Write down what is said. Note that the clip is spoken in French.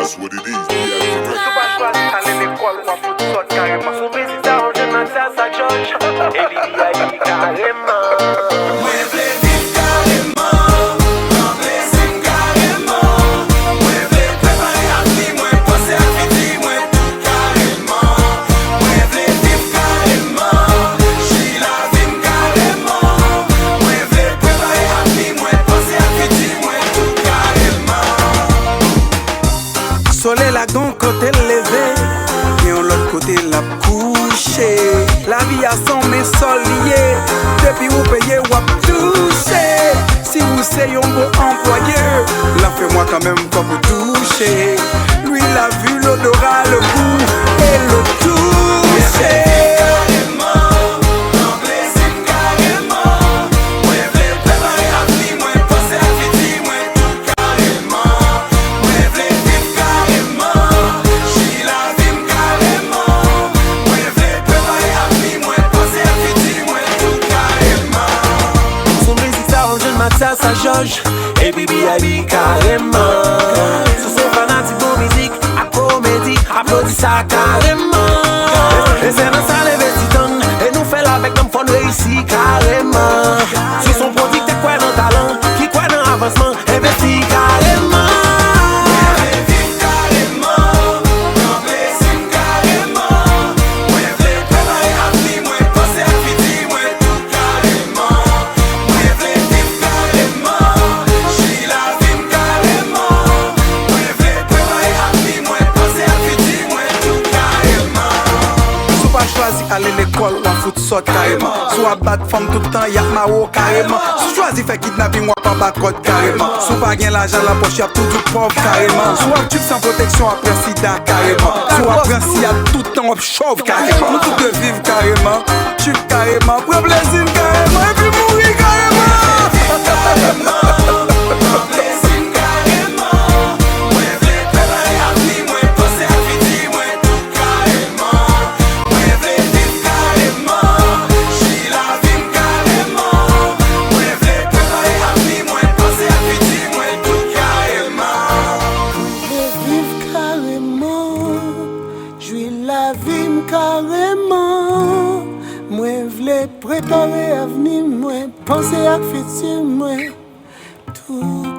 That's what it is. Sou pa chwazi ale l'ekol ou a fout sot kareman. Sou bezita an jen nan sa sa George. E li di a yi kareman. Mwen vle viv kareman, nan plezim kareman. Mwen vle prepare ak li, mwen pense ak viti, mwen tout kareman. Mwen vle viv kareman, jwi la vim kareman. Mwen vle prepare ak li, mwen pense ak viti, mwen tout kareman. Soleil la gon kote leve, et on l'autre côté la couché. La vie a son mais sol lié, depuis vous payez ou à toucher. Si vous c'est un beau employé, la fait-moi quand même pas vous toucher. Lui la vue, l'odorat, le goût et le toucher. Sa George, et bibi a bi carrément. Sous son fanatique bon musique, à comédie, applaudit ça carrément. Et c'est dans ça les vétitans, et nous fait avec l'homme fond réussi carrément. Sous son produit, t'es quoi dans talent, qui quoi dans avancement, investi carrément. Aller l'école ou à foutre sort carrément. Soit battre femme tout le temps, y'a ma haut carrément. Si choisi fait kidnapping ou pas battre code carrément. Soit pas gain l'argent la poche, y'a tout du pauvre carrément. Soit tu sans protection après sida carrément. Soit après si y'a tout le temps on chauve carrément. Nous tous de vivre carrément, tu carrément, prends plaisir carrément et puis mourir carrément. La vie carrément, moi vle préparer avenir, moi penser à futur, moi tout.